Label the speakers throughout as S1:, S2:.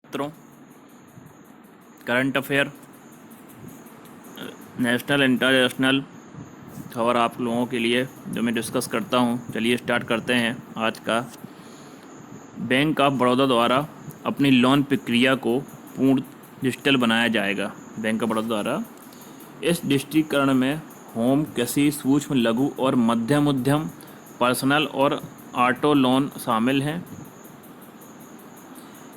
S1: मित्रों, current affair, national international खबर आप लोगों के लिए जो मैं डिस्कस करता हूं। चलिए स्टार्ट करते हैं आज का। बैंक ऑफ बड़ौदा द्वारा अपनी लोन प्रक्रिया को पूर्ण डिजिटल बनाया जाएगा। बैंक ऑफ बड़ौदा द्वारा इस डिजिटीकरण में होम, कृषि, सूक्ष्म, लघु और मध्यम उद्यम, पर्सनल और ऑटो लोन शामिल हैं।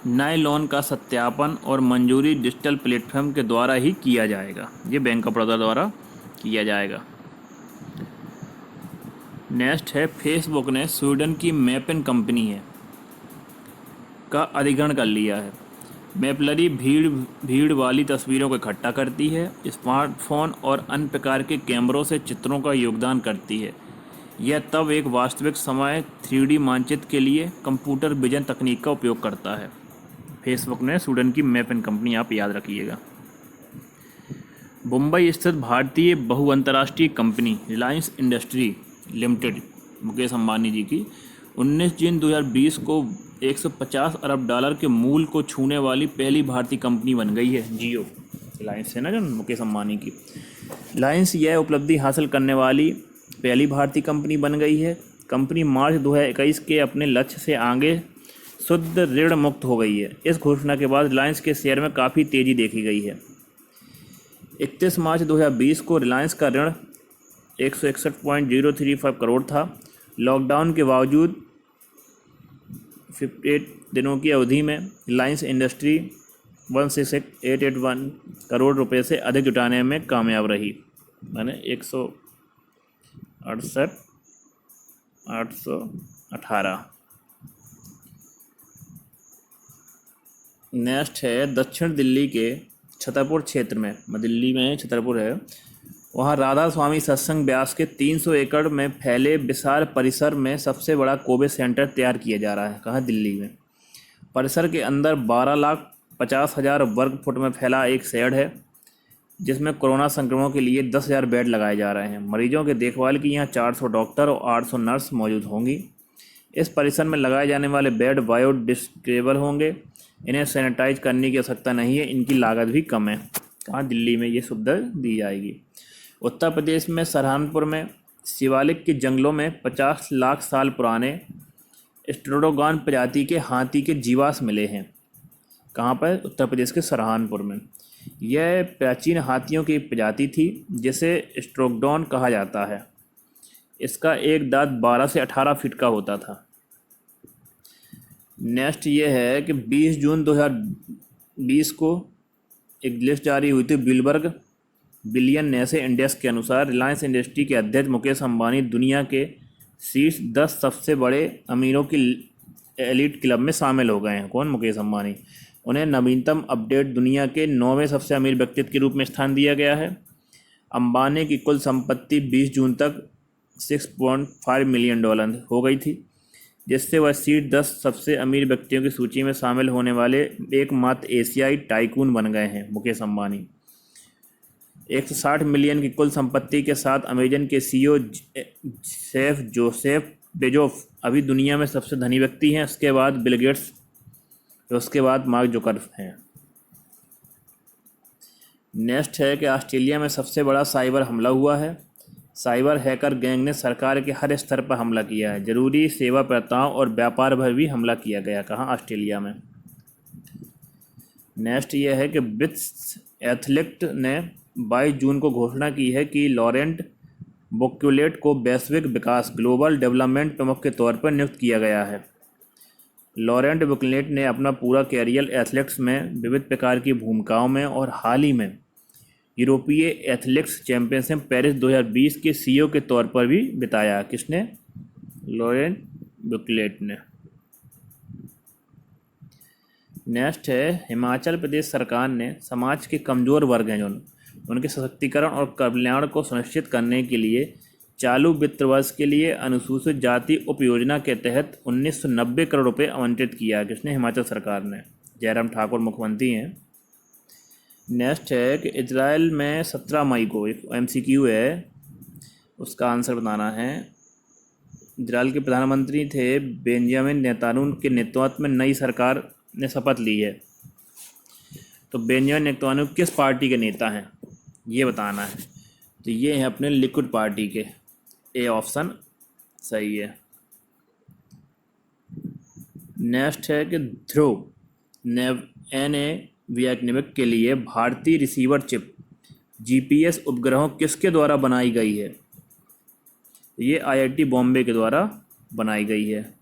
S1: नए लोन का सत्यापन और मंजूरी डिजिटल प्लेटफॉर्म के द्वारा ही किया जाएगा। ये बैंक ऑफ बड़ौदा द्वारा किया जाएगा। नेक्स्ट है, फेसबुक ने स्वीडन की मैपिन कंपनी का अधिग्रहण कर लिया है। मैपलरी भीड़ वाली तस्वीरों को इकट्ठा करती है, स्मार्टफोन और अन्य प्रकार के कैमरों से चित्रों का योगदान करती है। यह तब एक वास्तविक समय 3D मानचित्र के लिए कंप्यूटर विजन तकनीक का उपयोग करता है। फेसबुक ने स्वीडन की मैपिन कंपनी, आप याद रखिएगा। मुंबई स्थित भारतीय बहुअंतर्राष्ट्रीय company Reliance industry limited, Mukesh Ambani ji की, 19 जून 2020 को 150 अरब डॉलर के मूल को छूने वाली पहली भारतीय कंपनी बन गई है। जियो रिलायंस है ना, जो मुकेश अंबानी की। रिलायंस यह उपलब्धि हासिल करने वाली पहली भारतीय कंपनी बन गई है। कंपनी मार्च 2021 के अपने लक्ष्य से आगे शुद्ध ऋण मुक्त हो गई है। इस घोषणा के बाद रिलायंस के शेयर में काफ़ी तेज़ी देखी गई है। 31 मार्च 2020 को रिलायंस का ऋण 161.035 करोड़ था। लॉकडाउन के बावजूद 58 दिनों की अवधि में रिलायंस इंडस्ट्री 16881 करोड़ रुपए से अधिक जुटाने में कामयाब रही। मैंने 168,818। नेक्स्ट है, दक्षिण दिल्ली के छतरपुर क्षेत्र में, दिल्ली में छतरपुर है, वहाँ राधा स्वामी सत्संग ब्यास के 300 एकड़ में फैले विशाल परिसर में सबसे बड़ा कोविड सेंटर तैयार किया जा रहा है। कहाँ? दिल्ली में। परिसर के अंदर 12,50,000 वर्ग फुट में फैला एक शेड है, जिसमें कोरोना संक्रमण के लिए 10,000 बेड लगाए जा रहे हैं। मरीजों के देखभाल की यहाँ 400 डॉक्टर और 800 नर्स मौजूद होंगी। इस परिसर में लगाए जाने वाले बेड बायोडिग्रेडेबल होंगे। इन्हें सैनिटाइज करने की आवश्यकता नहीं है। इनकी लागत भी कम है। कहाँ? दिल्ली में ये सुविधा दी जाएगी। उत्तर प्रदेश में सहारनपुर में शिवालिक के जंगलों में 50 लाख साल पुराने स्ट्रोडोगॉन प्रजाति के हाथी के जीवाश्म मिले हैं। कहाँ पर? उत्तर प्रदेश के सहारनपुर में। यह प्राचीन हाथियों की प्रजाति थी जिसे स्ट्रोडोगॉन कहा जाता है। इसका एक दांत 12 से 18 फीट का होता था। नेक्स्ट ये है कि 20 जून 2020 को एक लिस्ट जारी हुई थी ब्लूमबर्ग बिलियनेयर्स इंडेक्स के अनुसार। रिलायंस इंडस्ट्री के अध्यक्ष मुकेश अंबानी दुनिया के शीर्ष 10 सबसे बड़े अमीरों की एलिट क्लब में शामिल हो गए हैं। कौन? मुकेश अंबानी। उन्हें नवीनतम अपडेट दुनिया के 9वें सबसे अमीर व्यक्तित्व के रूप में स्थान दिया गया है। अंबानी की कुल संपत्ति 20 जून तक $6.5 मिलियन हो गई थी, जिससे वह शीर्ष 10 सबसे अमीर व्यक्तियों की सूची में शामिल होने वाले एकमात्र एशियाई टाइकून बन गए हैं। मुकेश अंबानी 160 मिलियन की कुल संपत्ति के साथ अमेजन के CEO जेफ बेजोस अभी दुनिया में सबसे धनी व्यक्ति हैं। उसके बाद बिल गेट्स, उसके बाद मार्क जुकरबर्ग हैं। नेक्स्ट है कि ऑस्ट्रेलिया में सबसे बड़ा साइबर हमला हुआ है। साइबर हैकर गैंग ने सरकार के हर स्तर पर हमला किया है। जरूरी सेवा प्रदाताओं और व्यापार पर भी हमला किया गया। कहाँ? ऑस्ट्रेलिया में। नेक्स्ट ये है कि ब्रिट्स एथलीट ने 22 जून को घोषणा की है कि लॉरेंट बोक्यूलेट को वैश्विक विकास ग्लोबल डेवलपमेंट प्रमुख के तौर पर नियुक्त किया गया है। लॉरेंट बोक्यूलेट ने अपना पूरा कैरियर एथलेटिक्स में विविध प्रकार की भूमिकाओं में और हाल ही में यूरोपीय एथलेटिक्स चैंपियनशिप पेरिस 2020 के CEO के तौर पर भी बिताया। किसने? लॉरेंट बोक्यूलेट ने। नेक्स्ट है, हिमाचल प्रदेश सरकार ने समाज के कमज़ोर वर्ग हैं जो उनके सशक्तिकरण और कल्याण को सुनिश्चित करने के लिए चालू वित्त वर्ष के लिए अनुसूचित जाति उपयोजना के तहत 1990 करोड़ रुपए आवंटित किया। किसने? हिमाचल सरकार ने। जयराम ठाकुर मुख्यमंत्री हैं। नेक्स्ट है कि इजराइल में 17 मई को एक MCQ है, उसका आंसर बताना है। इजराइल के प्रधानमंत्री थे बेंजामिन नेतन्याहू के नेतृत्व में नई सरकार ने शपथ ली है। तो बेंजामिन नेतन्याहू किस पार्टी के नेता हैं, ये बताना है। तो ये है अपने लिक्विड पार्टी के। ए ऑप्शन सही है। नेक्स्ट है कि ध्रुव NAVIC के लिए भारतीय रिसीवर चिप GPS उपग्रहों किसके द्वारा बनाई गई है। ये IIT बॉम्बे के द्वारा बनाई गई है।